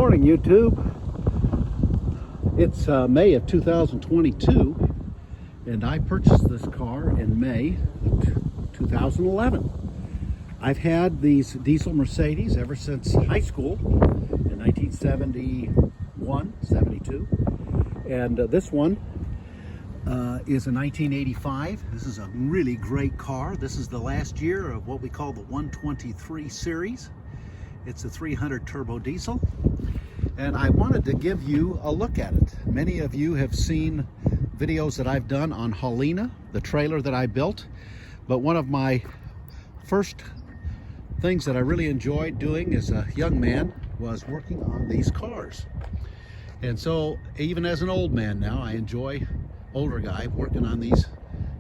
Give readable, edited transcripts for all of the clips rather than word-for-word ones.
morning, YouTube. It's May of 2022, and I purchased this car in May of 2011. I've had these diesel Mercedes ever since high school in 1971, 72, and this one is a 1985. This is a really great car. This is the last year of what we call the 123 series. It's a 300 turbo diesel, and I wanted to give you a look at it. Many of you have seen videos that I've done on Helena, the trailer that I built, but one of my first things that I really enjoyed doing as a young man was working on these cars. And so even as an old man now, I enjoy, older guy, working on these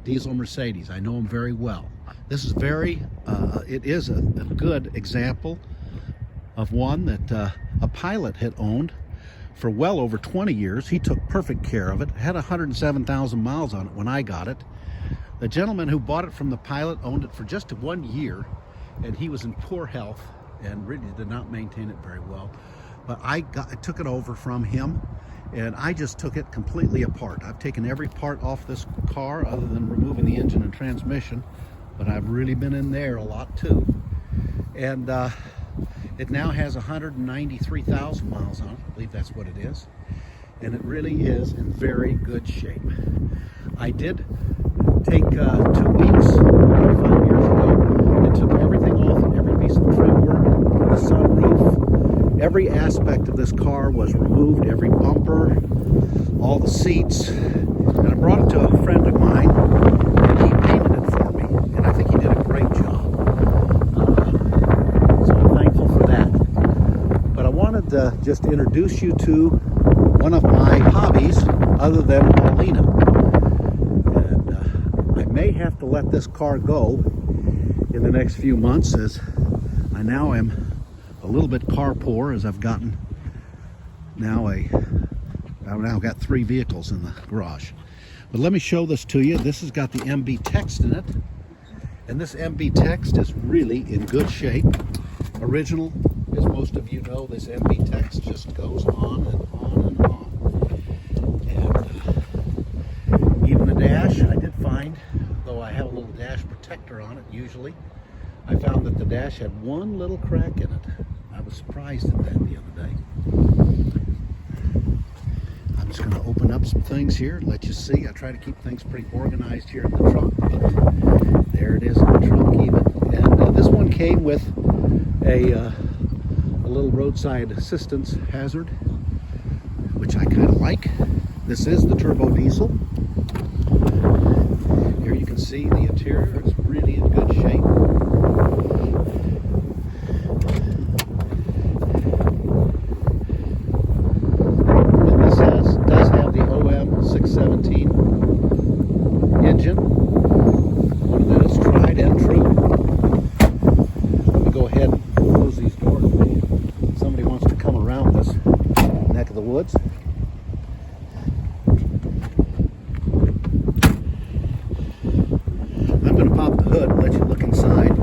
diesel Mercedes. I know them very well. This is it is a good example of one that a pilot had owned for well over 20 years. He took perfect care of it. It had 107,000 miles on it when I got it. The gentleman who bought it from the pilot owned it for just 1 year, and he was in poor health and really did not maintain it very well. But I took it over from him, and I just took it completely apart. I've taken every part off this car other than removing the engine and transmission, but I've really been in there a lot too. And it now has 193,000 miles on it. I believe that's what it is. And it really is in very good shape. I did take 2 weeks, 5 years ago, and took everything off, every piece of trim work, the sunroof, every aspect of this car was removed, every bumper, all the seats, and I brought it to a friend of mine, and he painted it for me, and I think he did a great job. So I'm thankful for that. But I wanted to just introduce you to one of my hobbies other than Helena. And I may have to let this car go in the next few months, as I now am a little bit car poor, as I've gotten now I've now got 3 vehicles in the garage. But let me show this to you. This has got the MB text in it, and this MB text is really in good shape. Original, as most of you know, this MB text just goes on and on and on. And even the dash, I did find, though I have a little dash protector on it usually, I found that the dash had one little crack in it. I was surprised at that the other day. I'm just going to open up some things here and let you see. I try to keep things pretty organized here in the trunk, but there it is in the trunk even. And this one came with a little roadside assistance hazard, which I kind of like. This is the turbo diesel. Here you can see the interior is really in good shape. And this does have the OM 617 engine, one that is tried and true. Let me go ahead and close these doors. Somebody wants to come around this neck of the woods. I'm going to pop the hood and let you look inside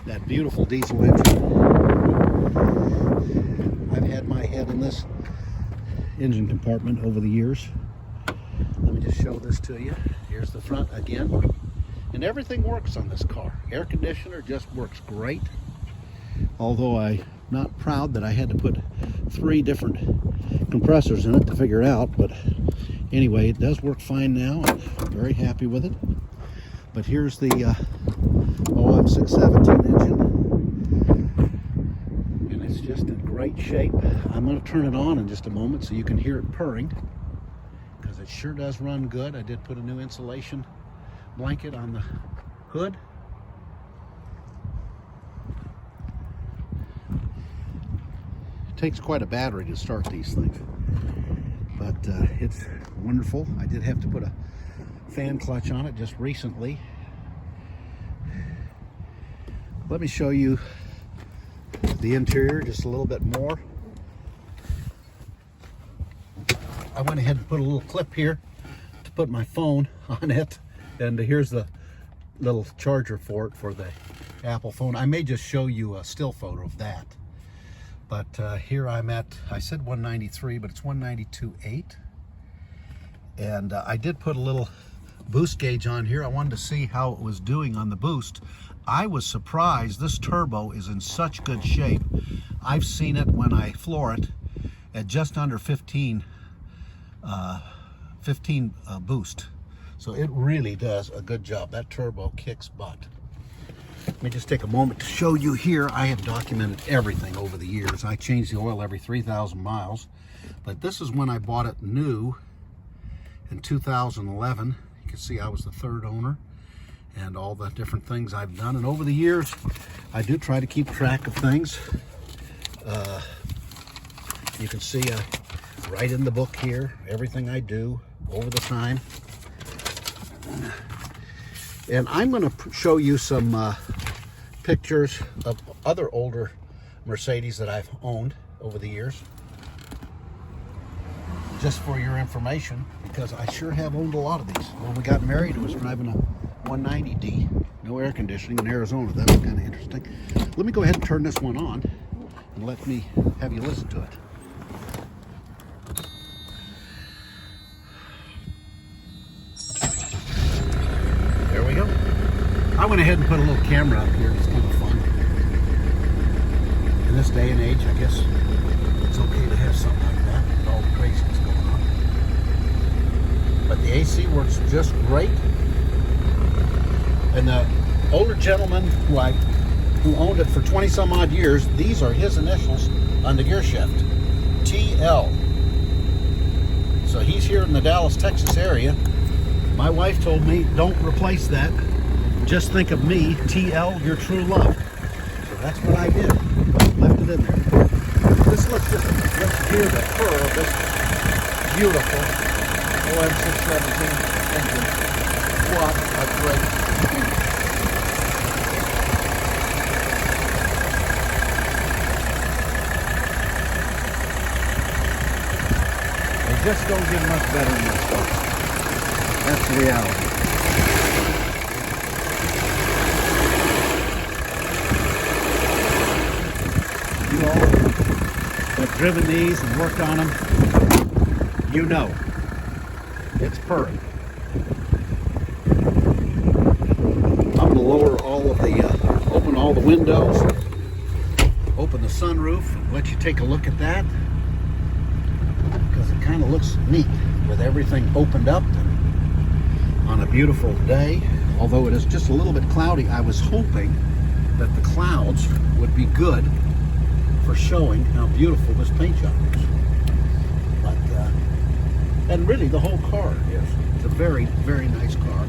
that beautiful diesel engine. I've had my head in this engine compartment over the years. Let me just show this to you. Here's the front again. And everything works on this car. Air conditioner just works great. Although I'm not proud that I had to put 3 different compressors in it to figure it out, but anyway, it does work fine now. I'm very happy with it. But here's the OM 617 engine, and it's just in great shape. I'm going to turn it on in just a moment so you can hear it purring, because it sure does run good. I did put a new insulation blanket on the hood. It takes quite a battery to start these things, but it's wonderful. I did have to put a fan clutch on it just recently. Let me show you the interior just a little bit more. I went ahead and put a little clip here to put my phone on it, and here's the little charger for it for the Apple phone. I may just show you a still photo of that. But here I'm at, I said 193, but it's 192.8. And I did put a little boost gauge on here. I wanted to see how it was doing on the boost. I was surprised. This turbo is in such good shape. I've seen it when I floor it at just under 15 boost. So it really does a good job. That turbo kicks butt. Let me just take a moment to show you here. I have documented everything over the years. I change the oil every 3,000 miles. But this is when I bought it new in 2011. You can see I was the third owner, and all the different things I've done. And over the years, I do try to keep track of things. You can see right in the book here, everything I do over the time. And I'm going to show you some pictures of other older Mercedes that I've owned over the years. Just for your information, because I sure have owned a lot of these. When we got married, I was driving a 190D, no air conditioning in Arizona. That was kind of interesting. Let me go ahead and turn this one on and let me have you listen to it. There we go. I went ahead and put a little camera up here. It's kind of fun. In this day and age, I guess it's okay to have something like that with all the craziness going on. But the AC works just great. And the older gentleman who owned it for 20 some odd years, these are his initials on the gear shift, TL. So he's here in the Dallas, Texas area. My wife told me, don't replace that. Just think of me, TL, your true love. So that's what I did. Left it in there. Let's hear the purr of this beautiful OM617 engine. What a great It just don't get much better than this, folks. That's the reality. You all have driven these and worked on them, you know, it's purring. I'm going to lower all of the, open all the windows, open the sunroof, and let you take a look at that, because it kind of looks neat with everything opened up on a beautiful day. Although it is just a little bit cloudy, I was hoping that the clouds would be good for showing how beautiful this paint job is. But, and really the whole car is. It's a very, very nice car.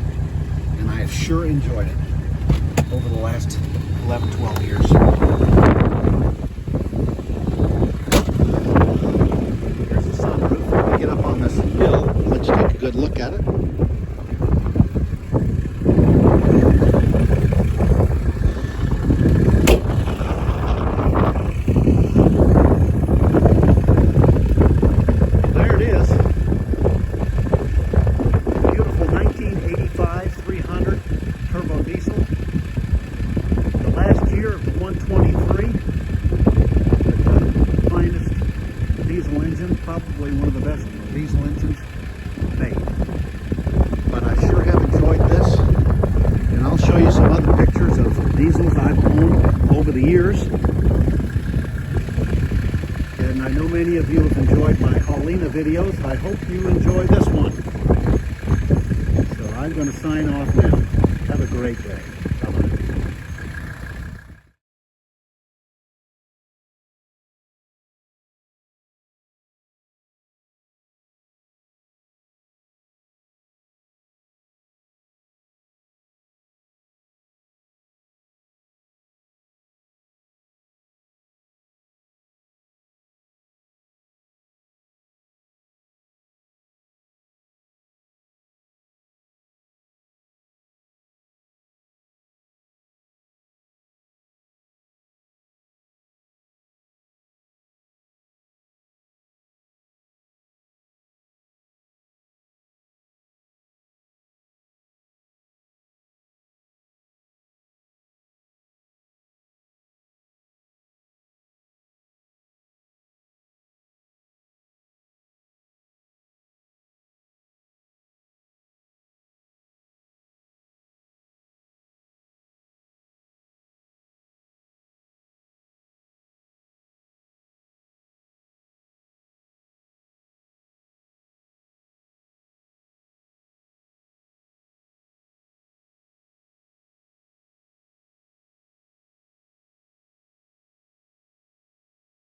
And I have sure enjoyed it over the last 11, 12 years. Here's the sunroof. Let me get up on this hill and let you take a good look at it. Probably one of the best diesel engines made. But I sure have enjoyed this, and I'll show you some other pictures of diesels I've owned over the years. And I know many of you have enjoyed my Paulina videos. I hope you enjoy this one. So I'm going to sign off now. Have a great day.